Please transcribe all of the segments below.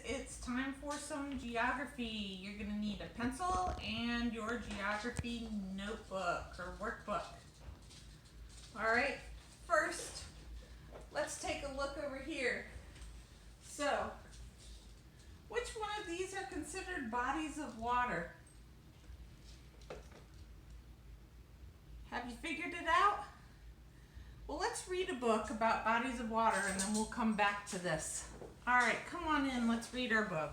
it's time for some geography. You're going to need a pencil and your geography notebook or workbook. All right, first, let's take a look over here. So, which one of these are considered bodies of water? Have you figured it out? Well, let's read a book about bodies of water and then we'll come back to this. All right, come on in, let's read our book.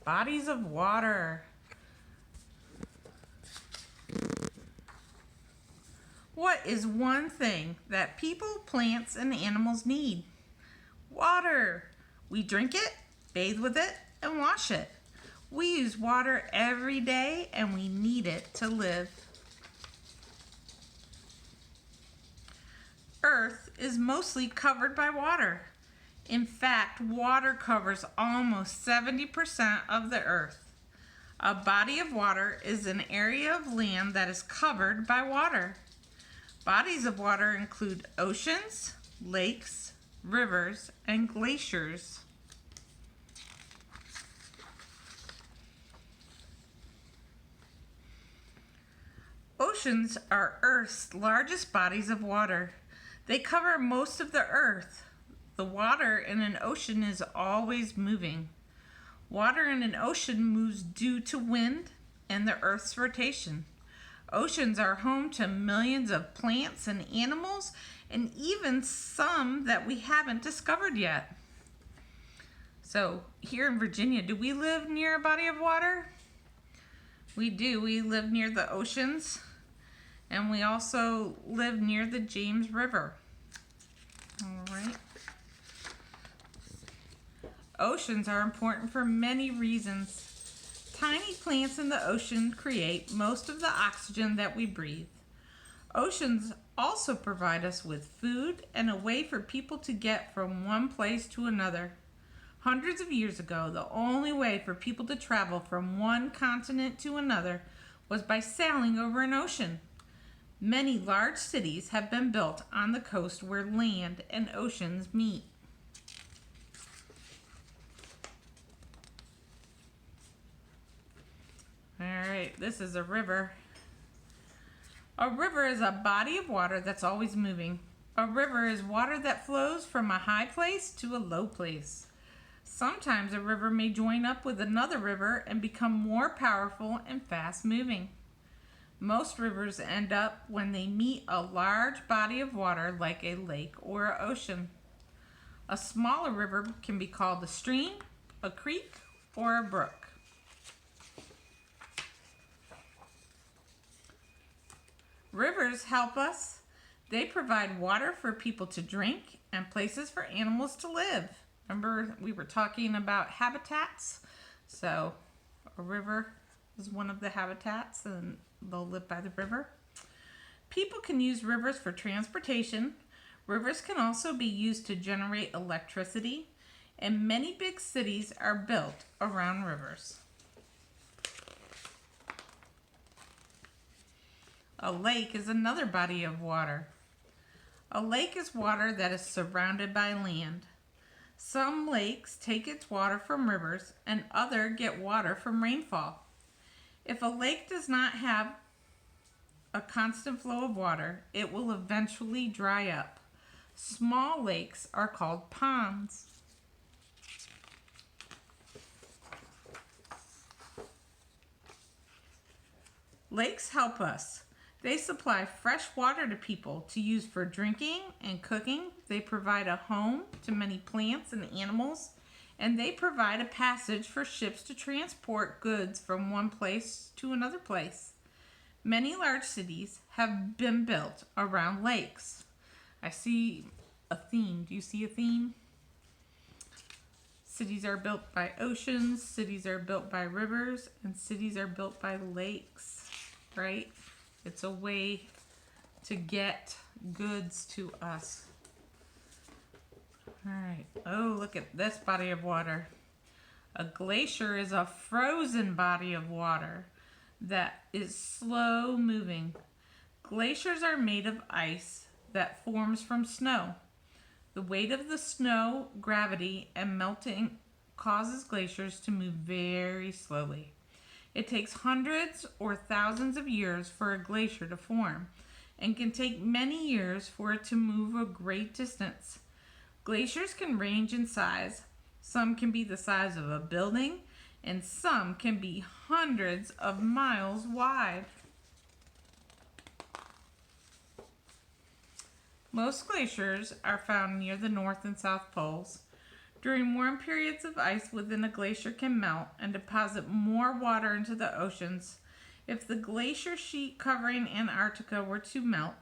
Bodies of water. What is one thing that people, plants, and animals need? Water. We drink it, bathe with it, and wash it. We use water every day and we need it to live. Earth is mostly covered by water. In fact, water covers almost 70% of the earth. A body of water is an area of land that is covered by water. Bodies of water include oceans, lakes, rivers, and glaciers. Oceans are Earth's largest bodies of water. They cover most of the earth. The water in an ocean is always moving. Water in an ocean moves due to wind and the earth's rotation. Oceans are home to millions of plants and animals, and even some that we haven't discovered yet. So, here in Virginia, do we live near a body of water? We do. We live near the oceans. And we also live near the James River. All right. Oceans are important for many reasons. Tiny plants in the ocean create most of the oxygen that we breathe. Oceans also provide us with food and a way for people to get from one place to another. Hundreds of years ago, the only way for people to travel from one continent to another was by sailing over an ocean. Many large cities have been built on the coast where land and oceans meet. All right, this is a river. A river is a body of water that's always moving. A river is water that flows from a high place to a low place. Sometimes a river may join up with another river and become more powerful and fast moving. Most rivers end up when they meet a large body of water like a lake or an ocean. A smaller river can be called a stream, a creek, or a brook. Rivers help us. They provide water for people to drink and places for animals to live. Remember, we were talking about habitats? So, a river is one of the habitats, and they'll live by the river. People can use rivers for transportation. Rivers can also be used to generate electricity, and many big cities are built around rivers. A lake is another body of water. A lake is water that is surrounded by land. Some lakes take its water from rivers and others get water from rainfall. If a lake does not have a constant flow of water, it will eventually dry up. Small lakes are called ponds. Lakes help us. They supply fresh water to people to use for drinking and cooking. They provide a home to many plants and animals, and they provide a passage for ships to transport goods from one place to another place. Many large cities have been built around lakes. I see a theme. Do you see a theme? Cities are built by oceans, cities are built by rivers, and cities are built by lakes, right? It's a way to get goods to us. All right. Oh, look at this body of water. A glacier is a frozen body of water that is slow moving. Glaciers are made of ice that forms from snow. The weight of the snow, gravity, and melting causes glaciers to move very slowly. It takes hundreds or thousands of years for a glacier to form, and can take many years for it to move a great distance. Glaciers can range in size. Some can be the size of a building, and some can be hundreds of miles wide. Most glaciers are found near the North and South Poles. During warm periods of ice within a glacier can melt and deposit more water into the oceans. If the glacier sheet covering Antarctica were to melt,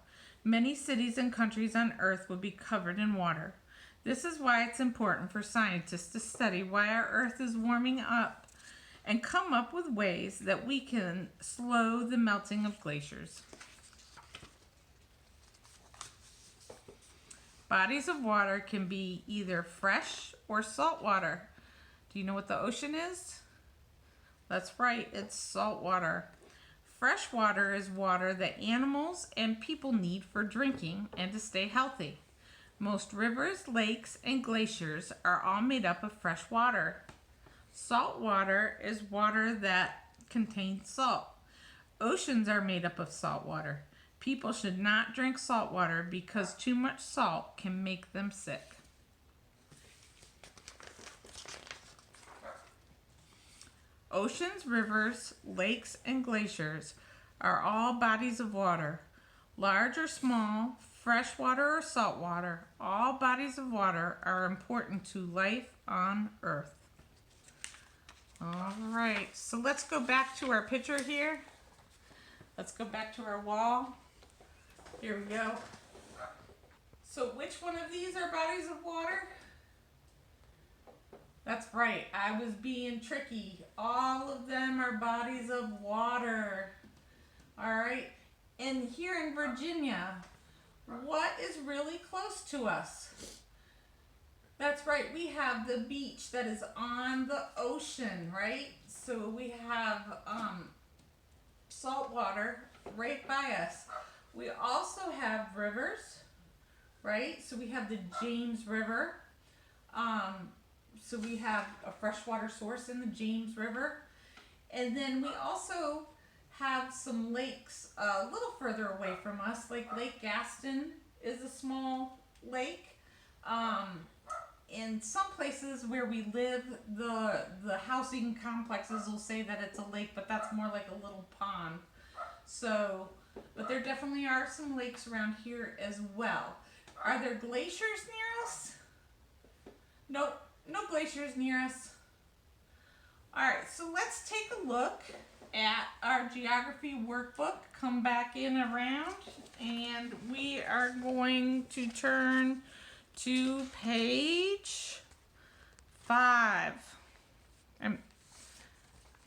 many cities and countries on Earth would be covered in water. This is why it's important for scientists to study why our Earth is warming up and come up with ways that we can slow the melting of glaciers. Bodies of water can be either fresh or salt water. Do you know what the ocean is? That's right, it's salt water. Fresh water is water that animals and people need for drinking and to stay healthy. Most rivers, lakes, and glaciers are all made up of fresh water. Salt water is water that contains salt. Oceans are made up of salt water. People should not drink salt water because too much salt can make them sick. Oceans, rivers, lakes, and glaciers are all bodies of water. Large or small, fresh water or salt water, all bodies of water are important to life on Earth. All right, so let's go back to our picture here. Let's go back to our wall. Here we go. So which one of these are bodies of water? That's right, I was being tricky. All of them are bodies of water. All right, and here in Virginia, what is really close to us? That's right, we have the beach that is on the ocean, right? So we have salt water right by us. We also have rivers, right? So we have the James River. So we have a freshwater source in the James River. And then we also have some lakes a little further away from us, like Lake Gaston is a small lake. In some places where we live, the housing complexes will say that it's a lake, but that's more like a little pond. So, but there definitely are some lakes around here as well. Are there glaciers near us? Nope, no glaciers near us. All right, so let's take a look at our geography workbook. Come back in around, and we are going to turn to page 5. All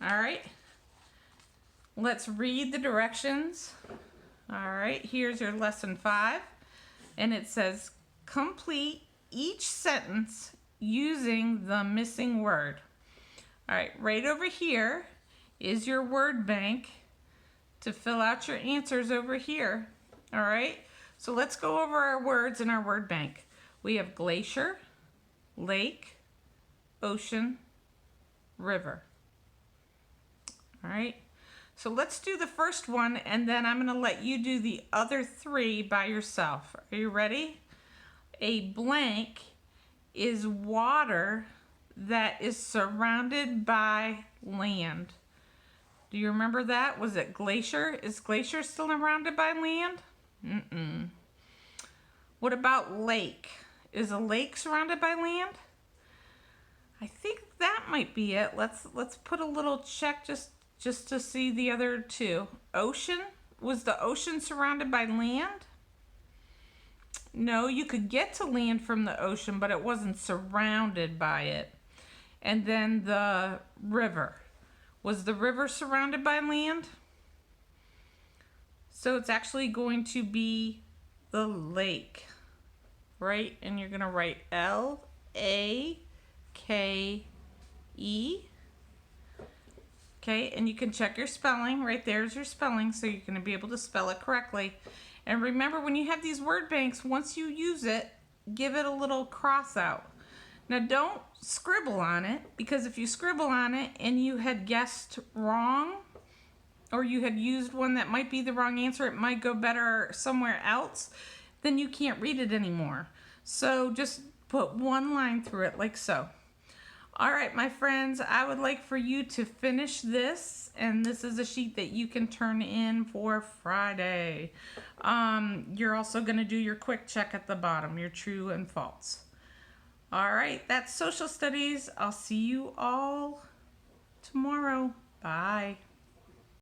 right, let's read the directions. All right, here's your lesson 5, and it says complete each sentence using the missing word. All right, right over here is your word bank to fill out your answers over here. All right, so let's go over our words in our word bank. We have glacier, lake, ocean, river. All right, so let's do the first one, and then I'm going to let you do the other 3 by yourself. Are you ready? A blank is water that is surrounded by land. Do you remember that? Was it glacier? Is glacier still surrounded by land? Mm-mm. What about lake? Is a lake surrounded by land? I think that might be it. Let's put a little check just to see the other 2. Ocean? Was the ocean surrounded by land? No, you could get to land from the ocean, but it wasn't surrounded by it. And then the river. Was the river surrounded by land? So it's actually going to be the lake, right? And you're going to write L-A-K-E. Okay, and you can check your spelling. Right there's your spelling, so you're going to be able to spell it correctly. And remember, when you have these word banks, once you use it, give it a little cross out. Now don't scribble on it, because if you scribble on it and you had guessed wrong, or you had used one that might be the wrong answer, it might go better somewhere else, then you can't read it anymore. So just put one line through it like so. All right, my friends, I would like for you to finish this, and this is a sheet that you can turn in for Friday. You're also going to do your quick check at the bottom, your true and false. All right, that's social studies. I'll see you all tomorrow. Bye.